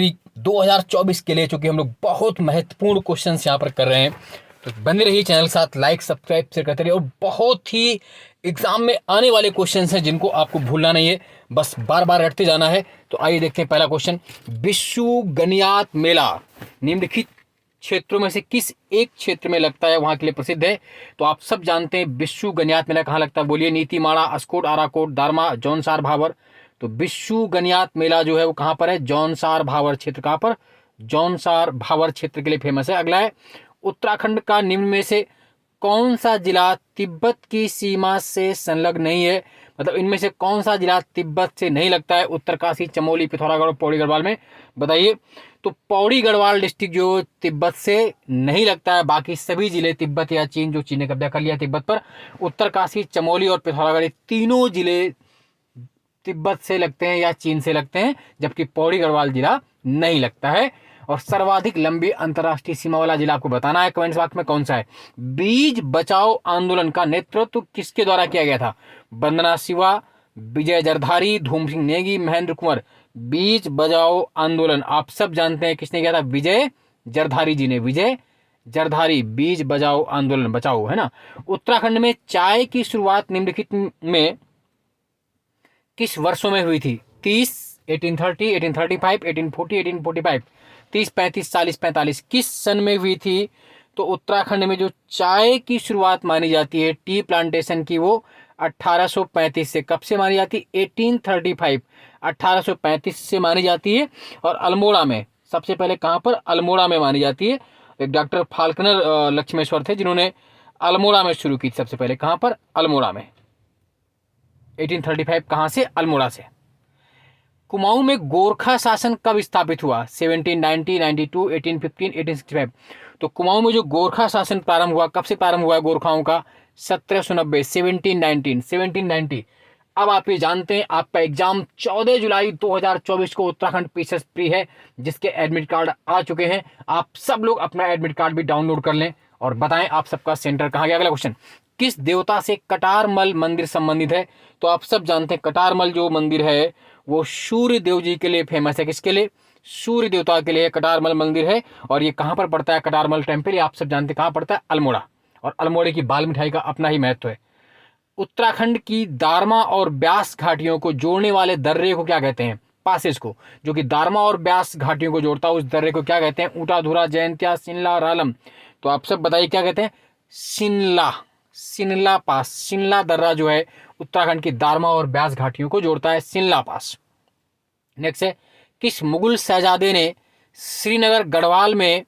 Pre 2024 के लिए, चूंकि हम लोग बहुत महत्वपूर्ण क्वेश्चन यहाँ पर कर रहे हैं, तो बने रहिए चैनल के साथ, लाइक सब्सक्राइब शेयर करते रहिए। और बहुत ही एग्जाम में आने वाले क्वेश्चन हैं जिनको आपको भूलना नहीं है, बस बार बार रटते जाना है। तो आइए देखते हैं पहला क्वेश्चन। विश्व गणियात मेला निम्नलिखित क्षेत्रों में से किस एक क्षेत्र में लगता है, वहां के लिए प्रसिद्ध है? तो आप सब जानते हैं विश्व गणियात मेला कहाँ लगता है, बोलिए। नीतीमाड़ा, अस्कोट, आराकोट, दारमा, जौनसार, भावर। तो विश्व गणियात मेला जो है वो कहाँ पर है? जौनसार भावर क्षेत्र। कहाँ पर? जौनसार भावर क्षेत्र के लिए फेमस है। अगला है, उत्तराखंड का निम्न में से कौन सा जिला तिब्बत की सीमा से संलग्न नहीं है? मतलब इनमें से कौन सा जिला तिब्बत से नहीं लगता है? उत्तरकाशी, चमोली, पिथौरागढ़ और पौड़ी गढ़वाल में, बताइए। तो पौड़ी गढ़वाल डिस्ट्रिक्ट जो तिब्बत से नहीं लगता है, बाकी सभी जिले तिब्बत या चीन, जो चीन ने कब्जा कर लिया तिब्बत पर, उत्तरकाशी, चमोली और पिथौरागढ़, तीनों जिले तिब्बत से लगते हैं या चीन से लगते हैं, जबकि पौड़ी गढ़वाल जिला नहीं लगता है। और सर्वाधिक लंबी अंतर्राष्ट्रीय सीमा वाला जिला आपको बताना है कमेंट्स बॉक्स में कौन सा है। बीज बचाओ आंदोलन का नेतृत्व किसके द्वारा किया गया था? वंदना शिवा, विजय जरधारी, धूम सिंह नेगी, महेंद्र कुंवर। बीज बचाओ आंदोलन आप सब जानते हैं किसने किया था? विजय जरधारी जी ने। विजय जरधारी, बीज बचाओ आंदोलन, बचाओ है ना। उत्तराखंड में चाय की शुरुआत निम्नलिखित में किस वर्षों में हुई थी? 30, 1830, 1835, 1840, 1845। 30, 35, 40, 45 किस सन में हुई थी? तो उत्तराखंड में जो चाय की शुरुआत मानी जाती है, टी प्लांटेशन की, वो 1835 से। कब से मानी जाती है? 1835, 1835 से मानी जाती है। और अल्मोड़ा में सबसे पहले, कहाँ पर? अल्मोड़ा में मानी जाती है। एक डॉक्टर फाल्कनर लक्ष्मेश्वर थे जिन्होंने अल्मोड़ा में शुरू की सबसे पहले। कहाँ पर? अल्मोड़ा में। 1835 कहाँ से? अल्मोड़ा से। कुमाऊं में गोरखा शासन कब स्थापित हुआ? 1790, 92, 1815, 1865। तो कुमाऊं में जो गोरखा शासन प्रारंभ हुआ, कब से प्रारंभ हुआ है गोरखाओं का? 1790, 1719, 1790। अब आप ये जानते हैं, आपका एग्जाम 14 जुलाई 2024 को उत्तराखंड पीसीएस प्री है, जिसके एडमिट कार्ड आ चुके हैं। आप सब लोग अपना एडमिट कार्ड भी डाउनलोड कर लें और बताएं आप सबका सेंटर कहाँ गया। अगला क्वेश्चन, किस देवता से कटारमल मंदिर संबंधित है? तो आप सब जानते हैं कटारमल जो मंदिर है वो सूर्य देव जी के लिए फेमस है। किसके लिए? सूर्य देवता के लिए कटारमल मंदिर है। और ये कहाँ पर पड़ता है कटारमल टेम्पल? ये आप सब जानते हैं कहाँ पड़ता है? अल्मोड़ा। और अल्मोड़े की बाल मिठाई का अपना ही महत्व है। उत्तराखंड की दारमा और ब्यास घाटियों को जोड़ने वाले दर्रे को क्या कहते हैं? पासेज को, जो कि दारमा और ब्यास घाटियों को जोड़ता है, उस दर्रे को क्या कहते हैं? ऊंटाधुरा, जयंतिया, सिनला, रालम। तो आप सब बताइए क्या कहते हैं? सिनला, सिनला पास। सिनला दर्रा जो है उत्तराखंड की दारमा और ब्यास घाटियों को जोड़ता है, सिनला पास। नेक्स्ट है, किस मुगल शहजादे ने श्रीनगर गढ़वाल में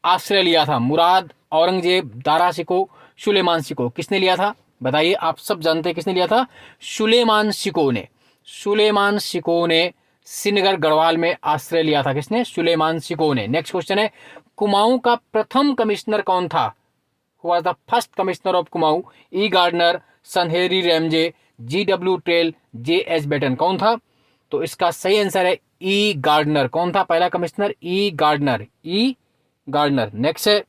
आश्रय लिया था? मुराद, औरंगजेब, दारा शिकोह, सुलेमान शिकोह। किसने लिया था? बताइए, आप सब जानते हैं किसने लिया था? सुलेमान शिकोह ने। सुलेमान शिकोह ने श्रीनगर गढ़वाल में आश्रय लिया था। किसने? सुलेमान शिकोह ने। नेक्स्ट क्वेश्चन है, कुमाऊं का प्रथम कमिश्नर कौन था? Who was the first commissioner of Kumaon? E Gardner, sir Henry Ramsay, GW Traill, JH Batten. कौन था? तो इसका सही आंसर है ई गार्डनर। कौन था पहला कमिश्नर? ई गार्डनर, ई गार्डनर। नेक्स्ट है,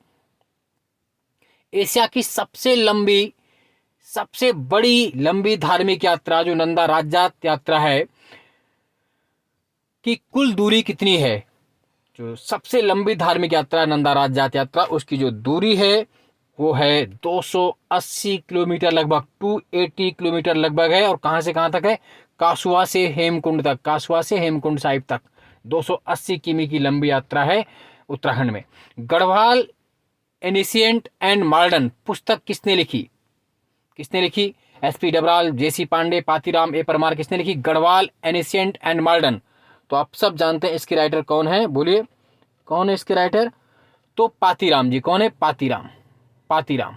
एशिया की सबसे बड़ी लंबी धार्मिक यात्रा जो नंदा राज्यात यात्रा है, की कुल दूरी कितनी है? जो सबसे लंबी धार्मिक यात्रा नंदा राज्यात यात्रा, उसकी जो दूरी है वो है 280 किलोमीटर लगभग, 280 किलोमीटर लगभग है। और कहां से कहां तक है? कासुआ से हेमकुंड तक, कासुआ से हेमकुंड साहिब तक 280 किमी की लंबी यात्रा है उत्तराखंड में। गढ़वाल एनिशिएंट एंड मॉडर्न पुस्तक किसने लिखी? किसने लिखी? SP Dabral, JC Pandey, Patiram, A Parmar. किसने लिखी? Garhwal ancient and modern. तो आप सब जानते हैं इसके राइटर कौन है, बोलिए कौन है इसके राइटर? तो पातीराम जी। कौन है? पातीराम, पातीराम।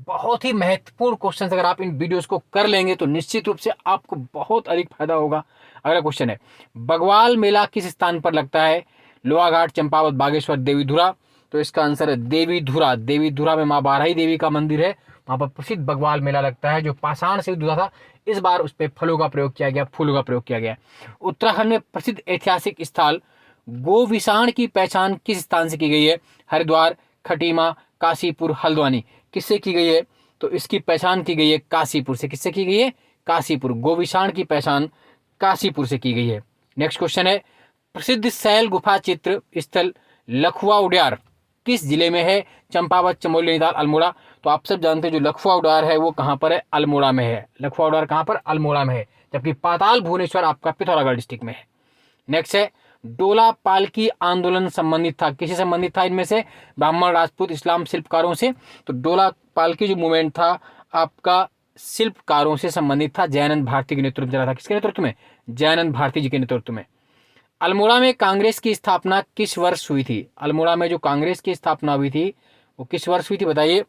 बहुत ही महत्वपूर्ण क्वेश्चन, अगर आप इन वीडियोस को कर लेंगे तो निश्चित रूप से आपको बहुत अधिक फायदा होगा। अगला क्वेश्चन है, बगवाल मेला किस स्थान पर लगता है? लोहाघाट, चंपावत, बागेश्वर, देवीधुरा। तो इसका आंसर है देवीधुरा। देवीधुरा में माँ बाराही देवी का मंदिर है, वहां पर प्रसिद्ध बगवाल मेला लगता है, जो पाषाण से युद्ध हुआ था। इस बार उस पर फलों का प्रयोग किया गया, फूलों का प्रयोग किया गया। उत्तराखंड में प्रसिद्ध ऐतिहासिक स्थल गोविषाण की पहचान किस स्थान से की गई है? हरिद्वार, खटीमा, काशीपुर, हल्द्वानी। किससे की गई है? तो इसकी पहचान की गई है काशीपुर से। किससे की गई है? काशीपुर। गोविषाण की पहचान काशीपुर से की गई है। नेक्स्ट क्वेश्चन है, प्रसिद्ध शैल गुफा चित्र स्थल लखुआ उड्यार किस जिले में है? चंपावत, चमोली, नैनीताल, अल्मोड़ा। तो आप सब जानते हैं जो लखुआ उड्यार है वो कहाँ पर है? अल्मोड़ा में है। लखुआ उड्यार कहाँ पर? अल्मोड़ा में है। जबकि पाताल भुवनेश्वर आपका पिथौरागढ़ डिस्ट्रिक्ट में है। नेक्स्ट है डोला पालकी आंदोलन संबंधित था, किससे संबंधित था? इनमें से ब्राह्मण, राजपूत, इस्लाम, शिल्पकारों से। तो डोला पालकी जो मूवमेंट था आपका शिल्पकारों से संबंधित था। जयानंद भारती के नेतृत्व में चला था। किसके नेतृत्व में? जयानंद भारती जी के नेतृत्व में। अल्मोड़ा में कांग्रेस की स्थापना किस वर्ष हुई थी? अल्मोड़ा में जो कांग्रेस की स्थापना हुई थी वो किस वर्ष हुई थी बताइए?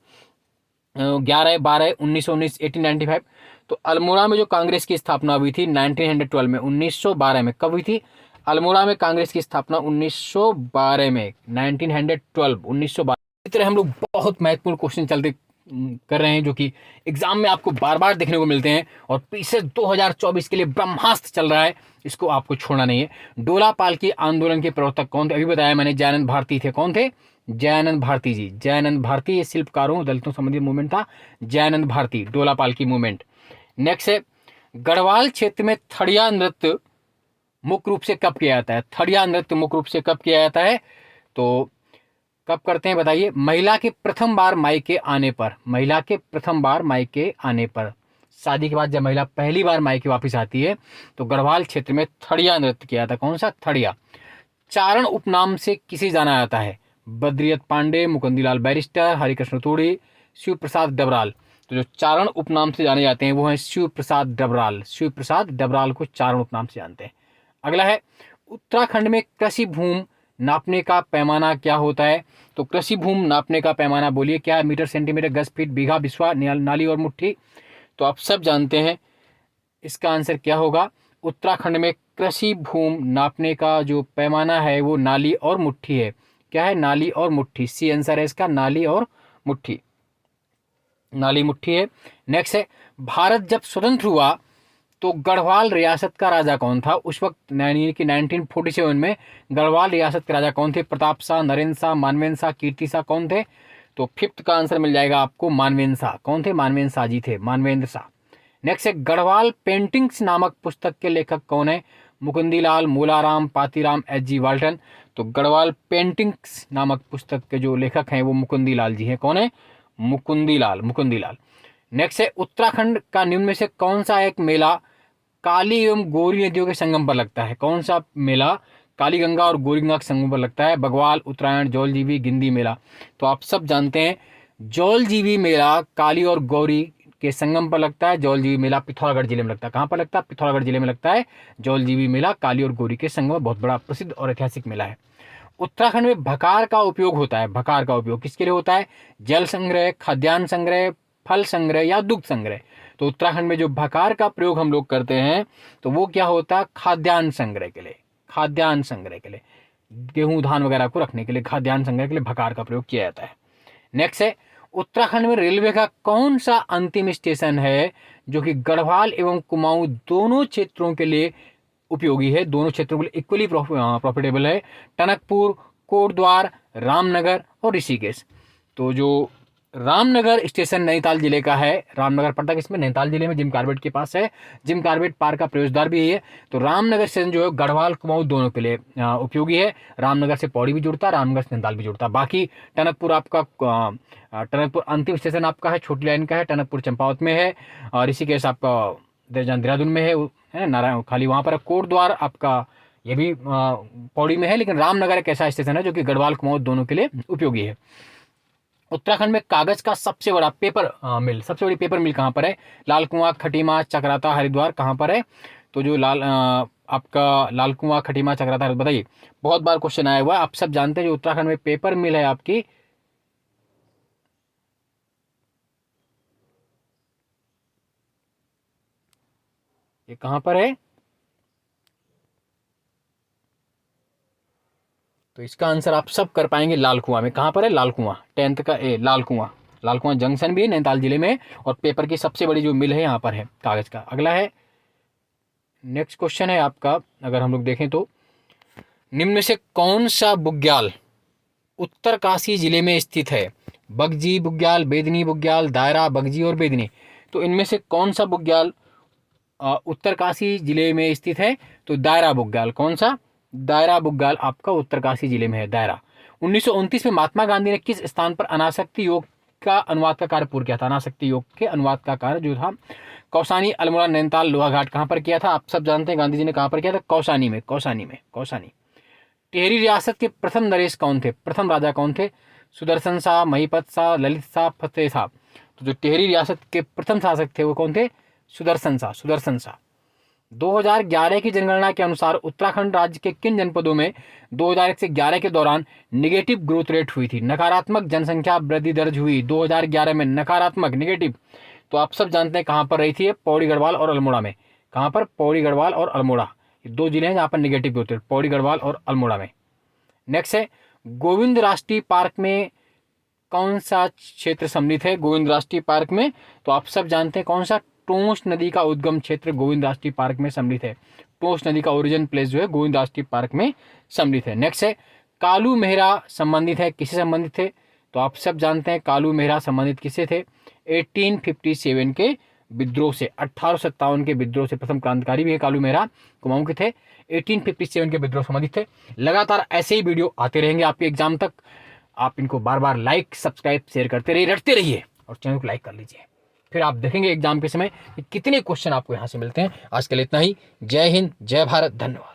11/12/1919 1895। तो अल्मोड़ा में जो कांग्रेस की स्थापना हुई थी 1912 में, 1912 में। कब हुई थी? अल्मोड़ा में कांग्रेस की स्थापना 1912 में, 1912। इस तरह हम लोग बहुत महत्वपूर्ण क्वेश्चन चलते कर रहे हैं जो कि एग्जाम में आपको बार बार देखने को मिलते हैं। और पीछे 2024 के लिए ब्रह्मास्त्र चल रहा है, इसको आपको छोड़ना नहीं है। डोला पालकी आंदोलन के प्रवर्तक कौन थे? अभी बताया मैंने, जयानंद भारती थे। कौन थे? जयानंद भारती जी। जयानंद भारती, ये शिल्पकारों दलितों संबंधित मूवमेंट था। जयानंद भारती, डोला पालकी मूवमेंट। नेक्स्ट है गढ़वाल क्षेत्र में थड़िया नृत्य मुख्य रूप से कब किया जाता है? थड़िया नृत्य मुख्य रूप से कब किया जाता है? तो कब करते हैं बताइए? महिला के प्रथम बार मायके आने पर। महिला के प्रथम बार मायके आने पर, शादी के बाद जब महिला पहली बार मायके वापस आती है तो गढ़वाल क्षेत्र में थड़िया नृत्य किया जाता है। कौन सा? थड़िया। चारण उपनाम से किसे जाना जाता है? बद्रियत पांडे, मुकुंदीलाल बैरिस्टर, हरिकृष्ण तोड़ी, शिव प्रसाद डबराल। तो जो चारण उपनाम से जाने जाते हैं वो हैं शिव प्रसाद डबराल। शिव प्रसाद डबराल को चारण उपनाम से जानते हैं। अगला है उत्तराखंड में कृषि भूमि नापने का पैमाना क्या होता है? तो कृषि भूमि नापने का पैमाना बोलिए क्या है? मीटर, सेंटीमीटर, गज, फीट, बीघा, बिस्वा, नाली और मुट्ठी। तो आप सब जानते हैं इसका आंसर क्या होगा। उत्तराखंड में कृषि भूमि नापने का जो पैमाना है वो नाली और मुट्ठी है। क्या है? नाली और मुट्ठी। सी आंसर है इसका, नाली और मुट्ठी। नाली मुट्ठी है। नेक्स्ट है भारत जब स्वतंत्र हुआ तो गढ़वाल रियासत का राजा कौन था? उस वक्त यानी कि 1947 में गढ़वाल रियासत के राजा कौन थे? प्रताप शाह, नरेंद्र शाह, मानवेंद्र शाह, कीर्ति शाह। कौन थे? तो फिफ्थ का आंसर मिल जाएगा आपको, मानवेंद्र शाह। कौन थे? मानवेंद्र शाह जी थे, मानवेंद्र शाह। नेक्स्ट है गढ़वाल पेंटिंग्स नामक पुस्तक के लेखक कौन है? मुकुंदीलाल, मूलाराम, पातीराम, एच.जी. वाल्टन। तो गढ़वाल पेंटिंग्स नामक पुस्तक के जो लेखक हैं वो मुकुंदीलाल जी हैं। कौन है? मुकुंदीलाल, मुकुंदीलाल। नेक्स्ट है उत्तराखंड का निम्न में से कौन सा एक मेला काली एवं गौरी नदियों के संगम पर लगता है? कौन सा मेला काली गंगा और गौरी गंगा के संगम पर लगता है? बगवाल, उत्तरायण, जौलजीबी, गिंदी मेला। तो आप सब जानते हैं जौलजीबी मेला काली और गौरी के संगम पर लगता है। जौलजीबी मेला पिथौरागढ़ जिले में लगता है। कहाँ पर लगता है? पिथौरागढ़ जिले में लगता है जौलजीबी मेला, काली और गौरी के संगम। बहुत बड़ा प्रसिद्ध और ऐतिहासिक मेला है। उत्तराखंड में भकार का उपयोग होता है। भकार का उपयोग किसके लिए होता है? जल संग्रह, खाद्यान्न संग्रह, फल संग्रह या दुग्ध संग्रह। तो उत्तराखंड में जो भकार का प्रयोग हम लोग करते हैं तो वो क्या होता है? खाद्यान्न संग्रह के लिए। खाद्यान्न संग्रह के लिए, गेहूं धान वगैरह को रखने के लिए खाद्यान्न संग्रह के लिए भकार का प्रयोग किया जाता है। नेक्स्ट है उत्तराखंड में रेलवे का कौन सा अंतिम स्टेशन है जो कि गढ़वाल एवं कुमाऊं दोनों क्षेत्रों के लिए उपयोगी है, दोनों क्षेत्रों के लिए इक्वली प्रॉफिटेबल है? टनकपुर, कोटद्वार, रामनगर और ऋषिकेश। तो जो रामनगर स्टेशन नैनीताल जिले का है। रामनगर पड़ता किसमें? नैनीताल जिले में, जिम कार्बेट के पास है। जिम कार्बेट पार्क का प्रवेशद्वार भी यही है। तो रामनगर स्टेशन जो है गढ़वाल कुमाऊं दोनों के लिए उपयोगी है। रामनगर से पौड़ी भी जुड़ता है, रामनगर से नैनीताल भी जुड़ता है। बाकी टनकपुर आपका टनकपुर अंतिम स्टेशन आपका है, छोटी लाइन का है। टनकपुर चंपावत में है और ऋषिकेश आपका देहरादून में है नारायण खाली वहाँ पर। कोटद्वार आपका ये भी पौड़ी में है। लेकिन रामनगर एक ऐसा स्टेशन है जो कि गढ़वाल कुमाऊं दोनों के लिए उपयोगी है। उत्तराखंड में कागज का सबसे बड़ा पेपर मिल, सबसे बड़ी पेपर मिल कहाँ पर है? लाल कुआं, खटीमा, चक्राता, हरिद्वार। कहाँ पर है? तो जो आपका लाल कुआं, खटीमा, चक्राता, हरिद्वार। बताइए, बहुत बार क्वेश्चन आया हुआ है। आप सब जानते हैं जो उत्तराखंड में पेपर मिल है आपकी, ये कहाँ पर है? तो इसका आंसर आप सब कर पाएंगे लाल कुआं में। कहाँ पर है? लाल कुआं, 10th का ए, लाल कुआं। लाल कुआं जंक्शन भी है नैनीताल जिले में और पेपर की सबसे बड़ी जो मिल है यहाँ पर है कागज का। अगला है, नेक्स्ट क्वेश्चन है आपका, अगर हम लोग देखें तो निम्न में से कौन सा बुग्याल उत्तरकाशी जिले में स्थित है? बगजी बुग्याल, बेदनी बुग्याल, दायरा, बगजी और बेदनी। तो इनमें से कौन सा बुग्याल उत्तरकाशी जिले में स्थित है? तो दायरा बुग्याल। कौन सा? दायरा बुग्याल आपका उत्तरकाशी जिले में है, दायरा। 1929 में महात्मा गांधी ने किस स्थान पर अनासक्ति योग का अनुवाद का कार्य पूर्ण किया था? अनासक्ति योग के अनुवाद का कार्य जो था कौसानी, अल्मोड़ा, नैनीताल, लोहाघाट कहाँ पर किया था? आप सब जानते हैं गांधी जी ने कहाँ पर किया था? कौसानी में, कौसानी में, कौसानी। टिहरी रियासत के प्रथम नरेश कौन थे? प्रथम राजा कौन थे? सुदर्शन शाह, महिपत शाह, ललित शाह, फतेह शाह। तो जो टिहरी रियासत के प्रथम शासक थे वो कौन थे? सुदर्शन शाह, सुदर्शन शाह। 2011 की जनगणना के अनुसार उत्तराखंड राज्य के किन जनपदों में 2001 से 11 के दौरान निगेटिव ग्रोथ रेट हुई थी? नकारात्मक जनसंख्या वृद्धि दर्ज हुई 2011 में, नकारात्मक, निगेटिव। तो आप सब जानते हैं कहाँ पर रही थी? पौड़ी गढ़वाल और अल्मोड़ा में। कहाँ पर? पौड़ी गढ़वाल और अल्मोड़ा, ये दो जिले हैं जहाँ पर negative growth rate, Pauri Garhwal और अल्मोड़ा में। नेक्स्ट है, गोविंद राष्ट्रीय पार्क में कौन सा क्षेत्र सम्मिलित है? गोविंद राष्ट्रीय पार्क में तो आप सब जानते हैं कौन सा? टोंस नदी का उद्गम क्षेत्र गोविंद राष्ट्रीय पार्क में सम्मिलित है। टोंस नदी का ओरिजिन प्लेस जो है गोविंद राष्ट्रीय पार्क में सम्मिलित है। नेक्स्ट है, कालू मेहरा संबंधित है, किससे संबंधित थे? तो आप सब जानते हैं कालू मेहरा संबंधित किससे थे? 1857 के विद्रोह से, 1857 के विद्रोह से। प्रथम क्रांतिकारी भी है कालू मेहरा, कुमाऊं के थे, 1857 के विद्रोह संबंधित थे। लगातार ऐसे ही वीडियो आते रहेंगे आपके एग्जाम तक। आप इनको बार बार लाइक, सब्सक्राइब, शेयर करते रहिए, रटते रहिए और चैनल को लाइक कर लीजिए। फिर आप देखेंगे एग्जाम के समय कि कितने क्वेश्चन आपको यहाँ से मिलते हैं। आज के लिए इतना ही। जय हिंद, जय भारत, धन्यवाद।